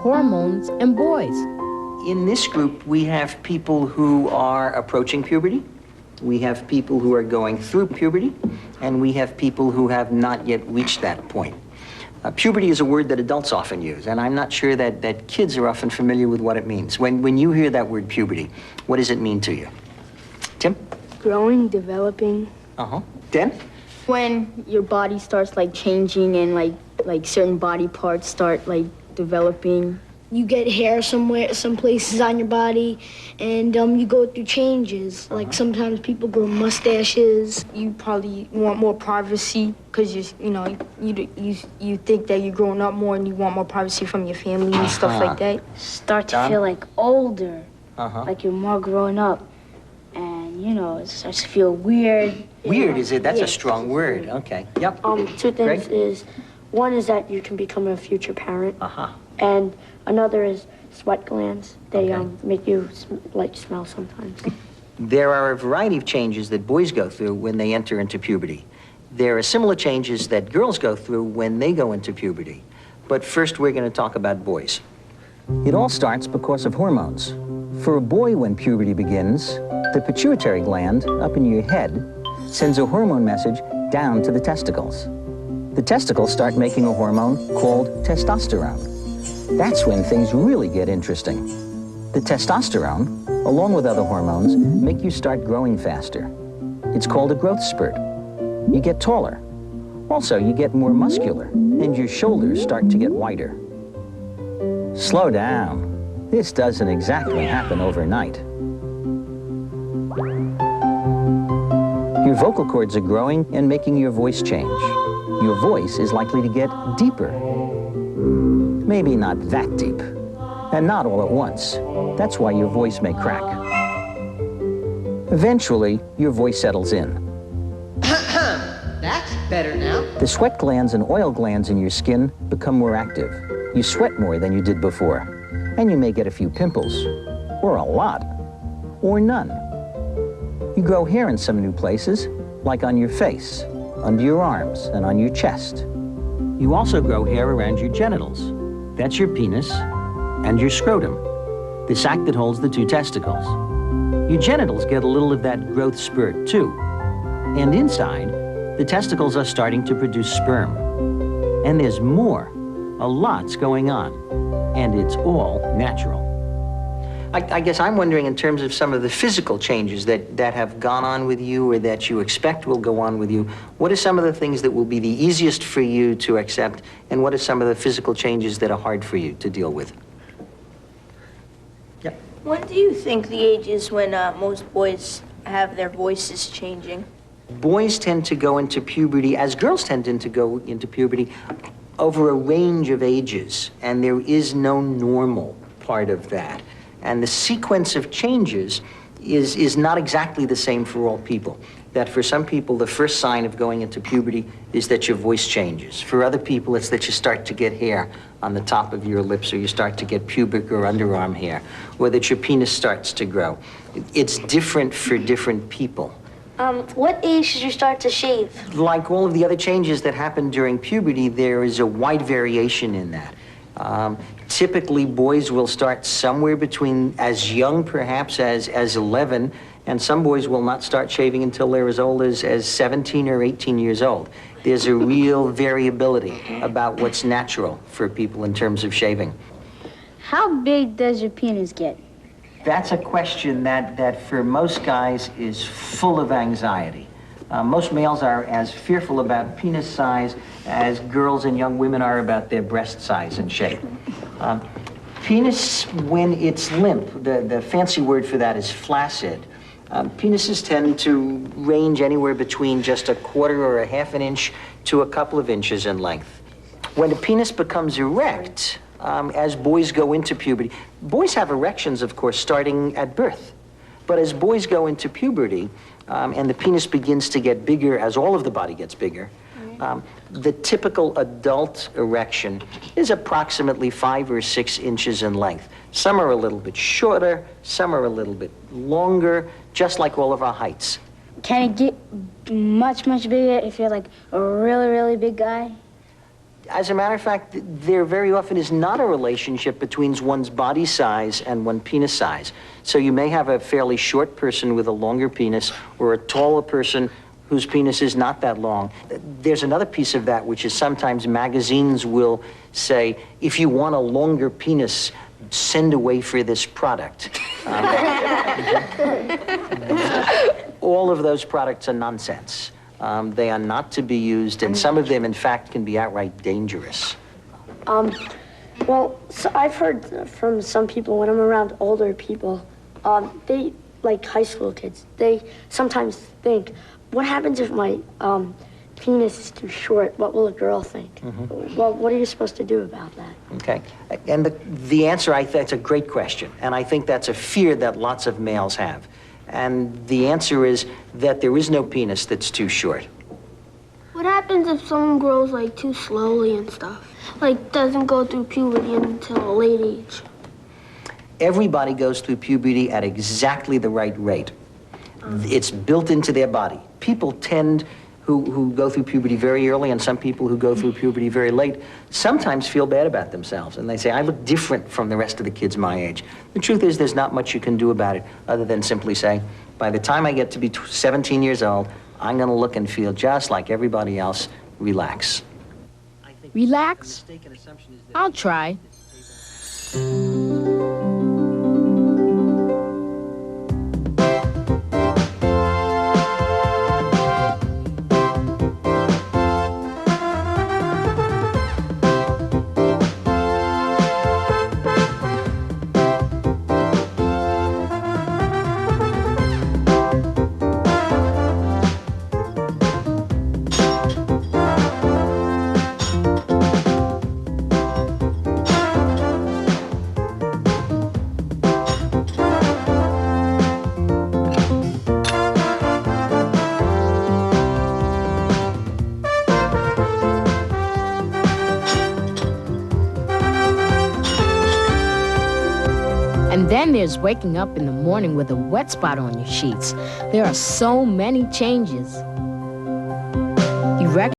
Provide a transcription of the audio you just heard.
hormones in boys. In this group, we have people who are approaching puberty, we have people who are going through puberty, and we have people who have not yet reached that point. Puberty is a word that adults often use, and I'm not sure that kids are often familiar with what it means. When you hear that word puberty, what does it mean to you? Tim? Growing, developing. Uh-huh. Dan? When your body starts like changing and like certain body parts start like developing. You get hair somewhere, some places on your body, and you go through changes. Like sometimes people grow mustaches. You probably want more privacy because you think that you're growing up more and you want more privacy from your family and stuff like that. Start to feel like older, like you're more grown up, and it starts to feel weird. Weird, is it? That's a strong word. Okay. Yep. Two things Greg? is, one is that you can become a future parent, and another is sweat glands. They make you smell sometimes. There are a variety of changes that boys go through when they enter into puberty. There are similar changes that girls go through when they go into puberty. But first, we're going to talk about boys. It all starts because of hormones. For a boy, when puberty begins, the pituitary gland up in your head sends a hormone message down to the testicles. The testicles start making a hormone called testosterone. That's when things really get interesting. The testosterone, along with other hormones, make you start growing faster. It's called a growth spurt. You get taller. Also, you get more muscular, and your shoulders start to get wider. Slow down. This doesn't exactly happen overnight. Your vocal cords are growing and making your voice change. Your voice is likely to get deeper. Maybe not that deep, and not all at once. That's why your voice may crack. Eventually, your voice settles in. That's better now. The sweat glands and oil glands in your skin become more active. You sweat more than you did before, and you may get a few pimples, or a lot, or none. You grow hair in some new places, like on your face, under your arms, and on your chest. You also grow hair around your genitals. That's your penis and your scrotum, the sac that holds the two testicles. Your genitals get a little of that growth spurt, too. And inside, the testicles are starting to produce sperm. And there's more. A lot's going on. And it's all natural. I guess I'm wondering, in terms of some of the physical changes that have gone on with you or that you expect will go on with you, what are some of the things that will be the easiest for you to accept, and what are some of the physical changes that are hard for you to deal with? Yeah. When do you think the age is when most boys have their voices changing? Boys tend to go into puberty, as girls tend to go into puberty, over a range of ages, and there is no normal part of that. And the sequence of changes is not exactly the same for all people. That for some people, the first sign of going into puberty is that your voice changes. For other people, it's that you start to get hair on the top of your lips, or you start to get pubic or underarm hair, or that your penis starts to grow. It's different for different people. What age should you start to shave? Like all of the other changes that happen during puberty, there is a wide variation in that. Typically, boys will start somewhere between as young, perhaps, as 11, and some boys will not start shaving until they're as old as 17 or 18 years old. There's a real variability about what's natural for people in terms of shaving. How big does your penis get? That's a question that for most guys is full of anxiety. Most males are as fearful about penis size as girls and young women are about their breast size and shape. Penis, when it's limp, the fancy word for that is flaccid. Penises tend to range anywhere between just a quarter or a half an inch to a couple of inches in length. When a penis becomes erect, as boys go into puberty, boys have erections, of course, starting at birth. But as boys go into puberty, and the penis begins to get bigger as all of the body gets bigger, the typical adult erection is approximately 5 or 6 inches in length. Some are a little bit shorter, some are a little bit longer, just like all of our heights. Can it get much, much bigger if you're like a really, really big guy? As a matter of fact, there very often is not a relationship between one's body size and one's penis size. So you may have a fairly short person with a longer penis or a taller person whose penis is not that long. There's another piece of that, which is sometimes magazines will say, if you want a longer penis, send away for this product. All of those products are nonsense. They are not to be used, and some of them, in fact, can be outright dangerous. Well, so I've heard from some people when I'm around older people, they, like high school kids, they sometimes think, what happens if my penis is too short? What will a girl think? Well, what are you supposed to do about that? Okay, and the answer, I think, it's a great question, and I think that's a fear that lots of males have. And the answer is that there is no penis that's too short. What happens if someone grows like too slowly and stuff? Like doesn't go through puberty until a late age? Everybody goes through puberty at exactly the right rate. It's built into their body. People tend, who go through puberty very early, and some people who go through puberty very late, sometimes feel bad about themselves. And they say, I look different from the rest of the kids my age. The truth is, there's not much you can do about it other than simply say, by the time I get to be 17 years old, I'm going to look and feel just like everybody else. Relax. Relax? I'll try. And then there's waking up in the morning with a wet spot on your sheets. There are so many changes.